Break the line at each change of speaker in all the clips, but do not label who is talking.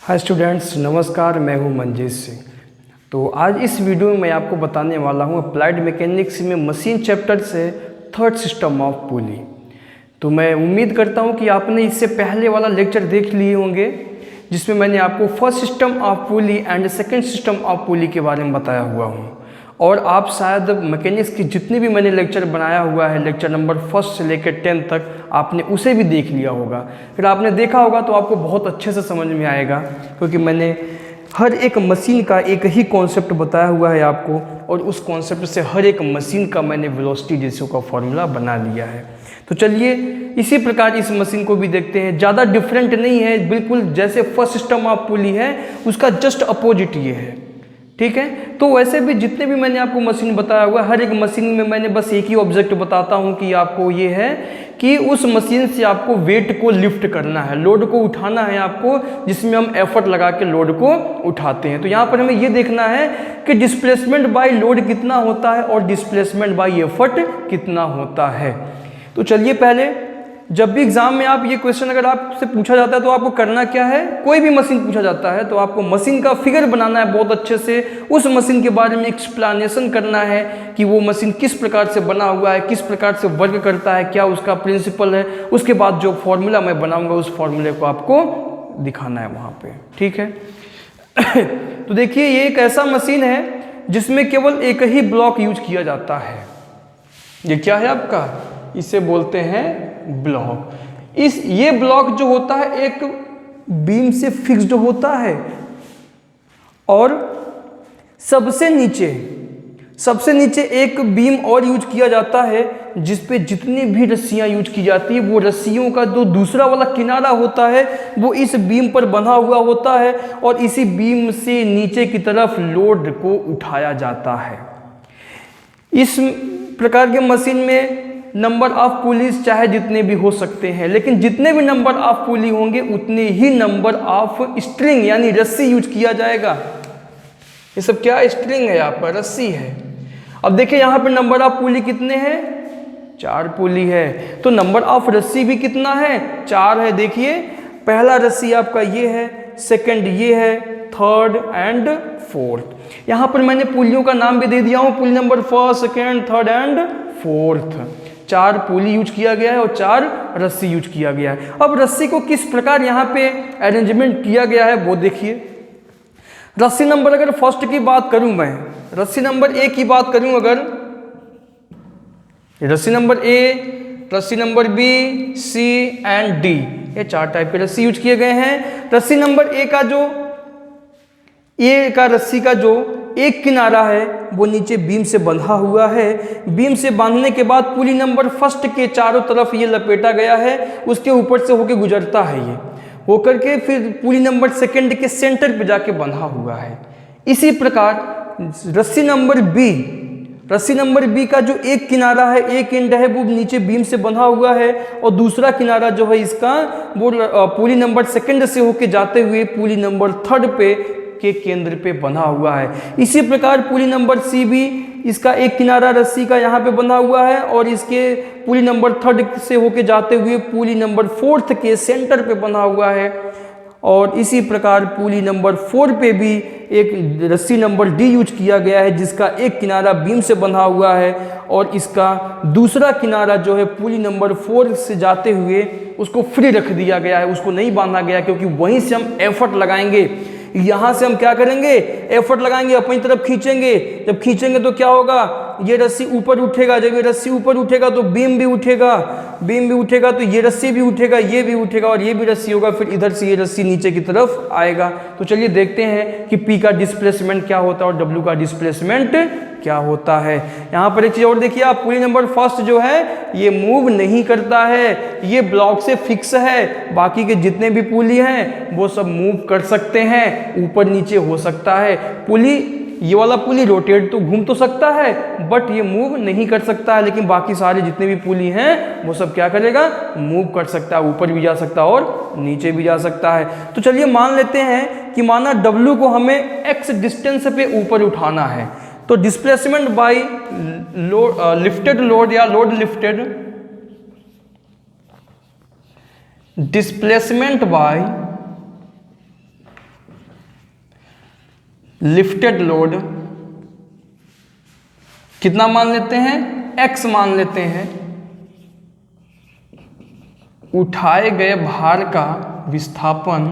Hi students, नमस्कार। मैं हूं मंजीत सिंह। तो आज इस वीडियो में मैं आपको बताने वाला हूं अप्लाइड मैकेनिक्स में मशीन चैप्टर से थर्ड सिस्टम ऑफ पुली। तो मैं उम्मीद करता हूं कि आपने इससे पहले वाला लेक्चर देख लिए होंगे जिसमें मैंने आपको first system of pulley and second system of pulley के बारे में बताया हुआ हूं। और आप शायद मैकेनिक्स की जितनी भी मैंने लेक्चर बनाया हुआ है, लेक्चर नंबर 1 से लेकर 10 तक, आपने उसे भी देख लिया होगा। फिर आपने देखा होगा तो आपको बहुत अच्छे से समझ में आएगा, क्योंकि मैंने हर एक मशीन का एक ही कॉन्सेप्ट बताया हुआ है आपको, और उस कॉन्सेप्ट से हर एक मशीन का मैंने वेलोसिटी रेशियो का फॉर्मूला बना लिया है। तो चलिए इसी प्रकार इस मशीन को भी देखते हैं। ज़्यादा डिफरेंट नहीं है, बिल्कुल जैसे फर्स्ट सिस्टम ऑफ पुली है उसका जस्ट अपोजिट ये है, ठीक है। तो वैसे भी जितने भी मैंने आपको मशीन बताया हुआ है, हर एक मशीन में मैंने बस एक ही ऑब्जेक्ट बताता हूँ कि आपको ये है कि उस मशीन से आपको वेट को लिफ्ट करना है, लोड को उठाना है आपको, जिसमें हम एफर्ट लगा के लोड को उठाते हैं। तो यहाँ पर हमें ये देखना है कि डिस्प्लेसमेंट बाय लोड कितना होता है और डिस्प्लेसमेंट बाय एफर्ट कितना होता है। तो चलिए पहले, जब भी एग्जाम में आप ये क्वेश्चन अगर आपसे पूछा जाता है तो आपको करना क्या है, कोई भी मशीन पूछा जाता है तो आपको मशीन का फिगर बनाना है बहुत अच्छे से, उस मशीन के बारे में एक्सप्लेनेशन करना है कि वो मशीन किस प्रकार से बना हुआ है, किस प्रकार से वर्क करता है, क्या उसका प्रिंसिपल है। उसके बाद जो फॉर्मूला मैं बनाऊंगा उस फॉर्मूले को आपको दिखाना है वहाँ पे, ठीक है। तो देखिए ये एक ऐसा मशीन है जिसमें केवल एक ही ब्लॉक यूज किया जाता है। ये क्या है आपका, इसे बोलते हैं ब्लॉक। ये ब्लॉक जो होता है एक बीम से फिक्स्ड होता है, और सबसे नीचे एक बीम और यूज किया जाता है जिस पे जितनी भी रस्सियां यूज की जाती है, वो रस्सियों का जो दूसरा वाला किनारा होता है वो इस बीम पर बंधा हुआ होता है, और इसी बीम से नीचे की तरफ लोड को उठाया जाता है। इस प्रकार के मशीन में नंबर ऑफ पुलीज चाहे जितने भी हो सकते हैं, लेकिन जितने भी नंबर ऑफ पुली होंगे उतने ही नंबर ऑफ स्ट्रिंग यानी रस्सी यूज किया जाएगा। ये सब क्या स्ट्रिंग है, यहाँ पर रस्सी है। अब देखिए यहाँ पर नंबर ऑफ पुली कितने हैं, 4 पुली है, तो नंबर ऑफ रस्सी भी कितना है, 4 है। देखिए पहला रस्सी आपका ये है, सेकंड ये है, थर्ड एंड फोर्थ। यहाँ पर मैंने पुलियों का नाम भी दे दिया हूँ, pulley number 1, second, third and fourth. 4 pulley use किया गया है और 4 रस्सी यूज किया गया है। अब रस्सी को किस प्रकार यहाँ पे अरेंजमेंट किया गया है वो देखिए। रस्सी नंबर अगर फर्स्ट की बात करूं, मैं रस्सी नंबर ए की बात करूं, अगर रस्सी नंबर ए, रस्सी number B, C and D, ये 4 टाइप के रस्सी यूज किए गए हैं। रस्सी नंबर ए का रस्सी का जो एक किनारा है वो नीचे बीम से बंधा हुआ है। बीम से बांधने के बाद पुली नंबर 1 के चारों तरफ ये लपेटा गया है, उसके ऊपर से होके गुजरता है, ये होकर के फिर पुली नंबर 2 के सेंटर पे जाके बंधा हुआ है। इसी प्रकार रस्सी नंबर बी का जो एक किनारा है, एक एंड है, वो नीचे बीम से बंधा हुआ है, और दूसरा किनारा जो है इसका वो पुली नंबर 2 से होके जाते हुए पुली नंबर 3 पे के केंद्र पे बंधा हुआ है। इसी प्रकार पुली नंबर सी भी, इसका एक किनारा रस्सी का यहाँ पे बंधा हुआ है, और इसके पुली नंबर 3 से होके जाते हुए पुली नंबर 4 के सेंटर पे बंधा हुआ है। और इसी प्रकार पुली नंबर 4 पे भी एक रस्सी नंबर डी यूज किया गया है, जिसका एक किनारा बीम से बंधा हुआ है, और इसका दूसरा किनारा जो है पुली नंबर 4 से जाते हुए उसको फ्री रख दिया गया है, उसको नहीं बांधा गया, क्योंकि वहीं से हम एफर्ट लगाएंगे। यहाँ से हम क्या करेंगे, एफर्ट लगाएंगे, अपनी तरफ खींचेंगे। जब खींचेंगे तो क्या होगा, ये रस्सी ऊपर उठेगा। जब ये रस्सी ऊपर उठेगा तो बीम भी उठेगा, तो ये रस्सी भी उठेगा, ये भी उठेगा, और ये भी रस्सी होगा। फिर इधर से ये रस्सी नीचे की तरफ आएगा। तो चलिए देखते हैं कि P का डिस्प्लेसमेंट क्या होता है और W का डिस्प्लेसमेंट क्या होता है। यहाँ पर एक चीज और देखिए आप, पुली नंबर 1 जो है ये मूव नहीं करता है, ये ब्लॉक से फिक्स है। बाकी के जितने भी पुली हैं वो सब मूव कर सकते हैं, ऊपर नीचे हो सकता है। पुली, ये वाला पुली रोटेट तो घूम तो सकता है, बट ये मूव नहीं कर सकता है। लेकिन बाकी सारे जितने भी पुली हैं वो सब क्या करेगा, मूव कर सकता है, ऊपर भी जा सकता है और नीचे भी जा सकता है। तो चलिए मान लेते हैं कि माना W को हमें x डिस्टेंस पे ऊपर उठाना है, तो डिस्प्लेसमेंट बाय लिफ्टेड लोड या load lifted, displacement bye lifted load कितना मान लेते हैं, x मान लेते हैं, उठाए गए भार का विस्थापन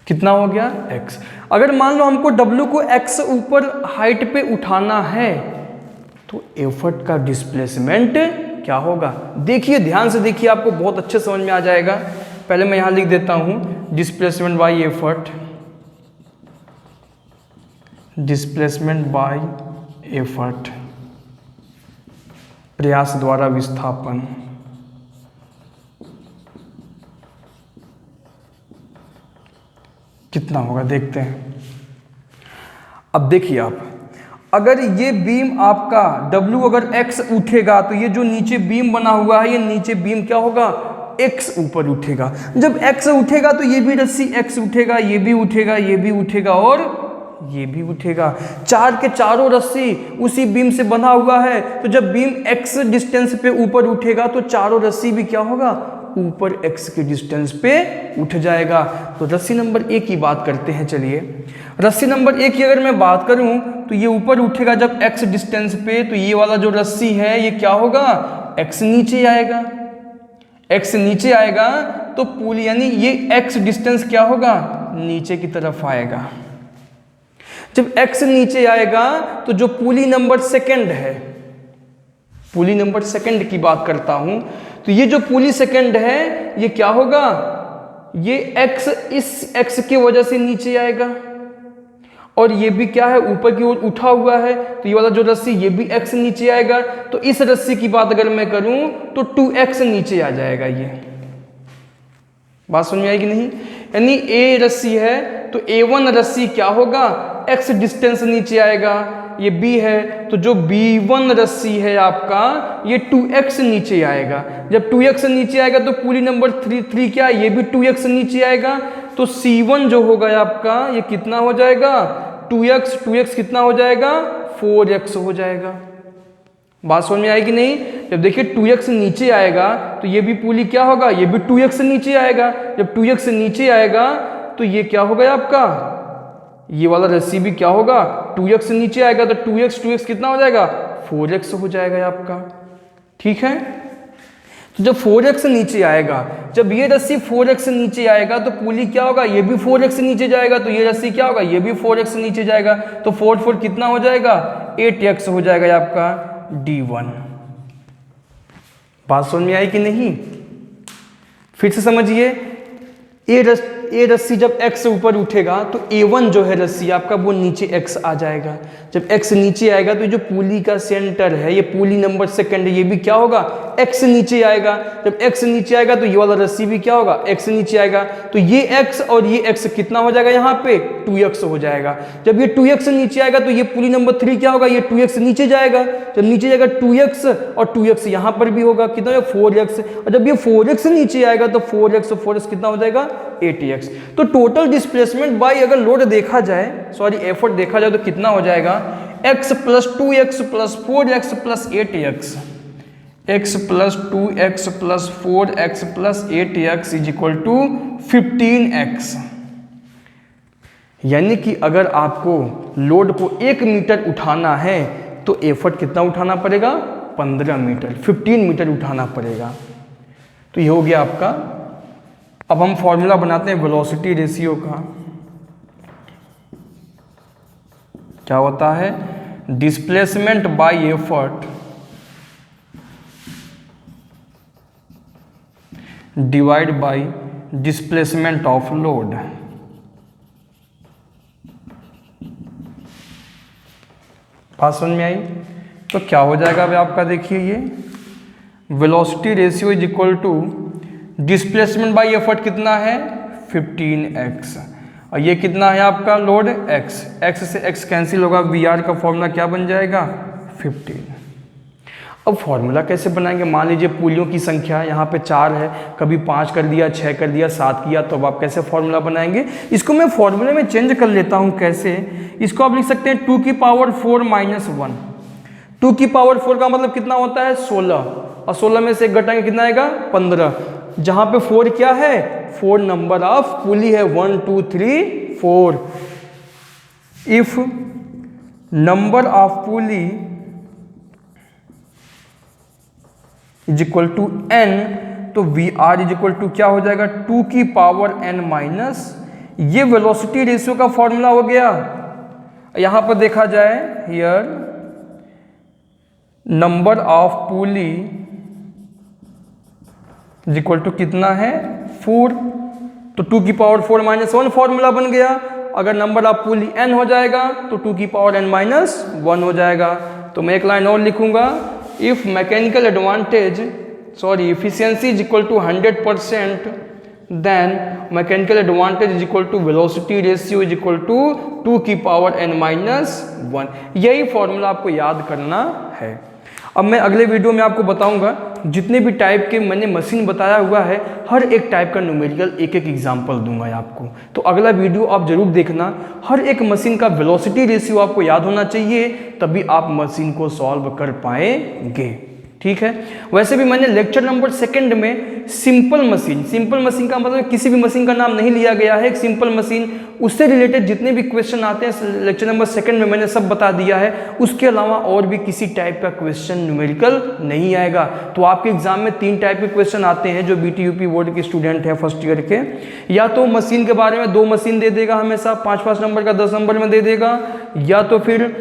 कितना हो गया, x। अगर मान लो हमको W को x ऊपर हाइट पे उठाना है तो एफर्ट का डिस्प्लेसमेंट क्या होगा। देखिए ध्यान से देखिए, आपको बहुत अच्छे समझ में आ जाएगा। पहले मैं यहां लिख देता हूं displacement by effort, displacement by effort, प्रयास द्वारा विस्थापन, कितना होगा देखते हैं। अब देखिए आप, अगर ये बीम आपका W अगर x उठेगा तो ये जो नीचे बीम बना हुआ है, ये नीचे बीम क्या होगा, x ऊपर उठेगा। जब x उठेगा तो ये भी रस्सी x उठेगा, ये भी उठेगा, ये भी उठेगा और ये भी उठेगा। चार के चारों रस्सी उसी बीम से बना हुआ है, तो जब बीम x डिस्टेंस पे ऊपर उठेगा तो चारों रस्सी भी क्या होगा, ऊपर x के डिस्टेंस पे उठ जाएगा। तो रस्सी नंबर 1 की बात करते हैं। चलिए रस्सी नंबर 1 की अगर मैं बात करूं तो ये ऊपर उठेगा जब x डिस्टेंस पे, तो ये वाला जो रस्सी है ये क्या होगा, x नीचे आएगा। x नीचे आएगा तो पुली यानी ये x डिस्टेंस क्या होगा, नीचे की तरफ आएगा। जब x नीचे आएगा तो जो पुली नंबर सेकंड है, पुली नंबर सेकंड की बात करता हूं, तो ये जो पुली सेकंड है ये क्या होगा, ये x इस x की वजह से नीचे आएगा और ये भी क्या है, ऊपर की ओर उठा हुआ है, तो ये वाला जो रस्सी ये भी x नीचे आएगा। तो इस रस्सी की बात अगर मैं करूं तो 2x नीचे आ जाएगा। ये बात समझ में आएगी नहीं, यानी A रस्सी है तो A1 रस्सी क्या होगा, x डिस्टेंस नीचे आएगा। ये B है तो जो B1 रस्सी है आपका ये 2x नीचे आएगा। जब 2x नीचे आएगा तो पुली नंबर 3 क्या है, ये भी 2x नीचे आएगा। तो C1 जो होगा आपका ये कितना हो जाएगा, 2x कितना हो जाएगा, 4x हो जाएगा। बात समझ में आएगी नहीं। जब देखिए 2x नीचे आएगा तो ये भी पुली क्या होगा, ये भी 2x नीचे आएगा। जब 2x नीचे आएगा तो ये क्या होगा आपका, ये वाला रस्सी भी क्या होगा, 2x नीचे आएगा। तो 2x कितना हो जाएगा, 4x हो जाएगा आपका। ठीक है, तो जब 4x नीचे आएगा, जब ये रस्सी 4x नीचे आएगा तो पुली क्या होगा, ये भी 4x नीचे जाएगा। तो ये रस्सी क्या होगा, ये भी 4x नीचे जाएगा। तो 4 कितना हो जाएगा, 8x हो जाएगा आपका D1। बात समझ में आई कि नहीं, फिर से समझिए। ए रस्सी जब x से ऊपर उठेगा तो A1 जो है रस्सी आपका वो नीचे x आ जाएगा। जब x नीचे आएगा तो जो पुली का सेंटर है, ये पुली नंबर सेकंड है, ये भी क्या होगा, x नीचे आएगा। जब x नीचे आएगा तो ये वाला रस्सी भी क्या होगा, x नीचे आएगा। तो ये x और ये x कितना हो जाएगा, यहाँ पे 2x हो जाएगा। जब ये 2x नीचे आएगा तो ये पुली नंबर 3 क्या होगा, ये 2x नीचे जाएगा। जब नीचे जाएगा 2x और 2x यहाँ पर भी होगा, कितना होगा, 4x। और जब ये 4x नीचे आएगा तो 4x कितना हो जाएगा, 80x। तो टोटल डिस्प्लेसमेंट बाय अगर लोड देखा जाए, सॉरी एफर्ट देखा जाए तो कितना हो जाएगा, x plus 2x plus 4x plus 8x, x plus 2x plus 4x plus 8x is equal to 15x। यानी कि अगर आपको लोड को 1 मीटर उठाना है तो एफर्ट कितना उठाना पड़ेगा, 15 मीटर, 15 मीटर उठाना पड़ेगा। तो ये हो गया आपका। अब हम फॉर्मूला बनाते हैं वेलोसिटी रेशियो का। क्या होता है, displacement by effort divide by displacement of load. बात समझ में आई। तो क्या हो जाएगा अब आपका, देखिए ये velocity ratio is equal to displacement by effort कितना है, 15x, और ये कितना है आपका लोड x से x कैंसिल होगा, VR का फॉर्मूला क्या बन जाएगा, 15। अब फॉर्मूला कैसे बनाएंगे, मान लीजिए पुलियों की संख्या यहाँ पे 4 है, कभी 5 कर दिया, 6 कर दिया, 7 किया, तो अब आप कैसे फॉर्मूला बनाएंगे। इसको मैं फॉर्मूले में चेंज कर लेता हूँ। कैसे, इसको आप लिख सकते हैं 2 की पावर 4 माइनस 1। 2 की पावर 4 का मतलब कितना होता है, 16, और 16 में से 1 घटाएंगे कितना आएगा 15, जहाँ पे 4 क्या है, 4 नंबर ऑफ पुली है, 1 2 3 4। If number of pulley is equal to n, तो V R is equal to क्या हो जाएगा 2 की पावर n माइनस, ये वेलोसिटी रेशियो का फॉर्मूला हो गया। यहां पर देखा जाए, here number of pulley is equal to कितना है 4, तो 2 की पावर 4 माइनस 1 फॉर्मूला बन गया। अगर नंबर ऑफ पुली n हो जाएगा तो 2 की पावर n माइनस 1 हो जाएगा। तो मैं एक लाइन और लिखूंगा, if mechanical advantage efficiency is equal to 100%, then mechanical advantage is equal to velocity ratio is equal to 2 की पावर n माइनस 1। यही फॉर्मूला आपको याद करना है। अब मैं अगले वीडियो में आपको बताऊंगा जितने भी टाइप के मैंने मशीन बताया हुआ है, हर एक टाइप का न्यूमेरिकल एक एक एग्जांपल दूंगा आपको। तो अगला वीडियो आप जरूर देखना। हर एक मशीन का वेलोसिटी रेशियो आपको याद होना चाहिए, तभी आप मशीन को सॉल्व कर पाएंगे। ठीक है। वैसे भी मैंने लेक्चर नंबर 2 में सिंपल मशीन का मतलब किसी भी मशीन का नाम नहीं लिया गया है, एक सिंपल मशीन, उससे रिलेटेड जितने भी क्वेश्चन आते हैं लेक्चर नंबर 2 में मैंने सब बता दिया है। उसके अलावा और भी किसी टाइप का क्वेश्चन न्यूमेरिकल नहीं आएगा। तो आपके एग्जाम में 3 टाइप के क्वेश्चन आते हैं जो BT UP बोर्ड के स्टूडेंट हैं फर्स्ट ईयर के, या तो मशीन के बारे में 2 मशीन दे देगा हमेशा 5-5 नंबर का 10 नंबर में दे देगा, या तो फिर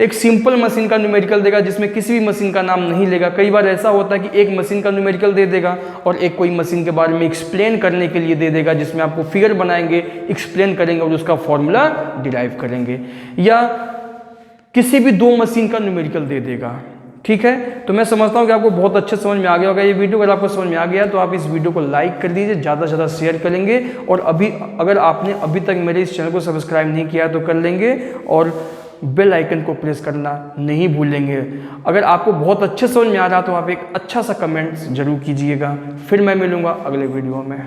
एक सिंपल मशीन का न्यूमेरिकल देगा जिसमें किसी भी मशीन का नाम नहीं लेगा। कई बार ऐसा होता है कि एक मशीन का न्यूमेरिकल दे देगा और एक कोई मशीन के बारे में एक्सप्लेन करने के लिए दे देगा, जिसमें आपको फिगर बनाएंगे, एक्सप्लेन करेंगे और उसका फॉर्मूला डिराइव करेंगे, या किसी भी 2 मशीन का न्यूमेरिकल दे देगा। ठीक है। तो मैं समझता हूँ कि आपको बहुत अच्छे समझ में आ गया होगा ये वीडियो। अगर आपको समझ में आ गया तो आप इस वीडियो को लाइक कर दीजिए, ज़्यादा से ज़्यादा शेयर करेंगे, और अगर आपने अभी तक मेरे इस चैनल को सब्सक्राइब नहीं किया तो कर लेंगे, और बेल आइकन को प्रेस करना नहीं भूलेंगे। अगर आपको बहुत अच्छे समझ में आ रहा तो आप एक अच्छा सा कमेंट जरूर कीजिएगा। फिर मैं मिलूंगा अगले वीडियो में।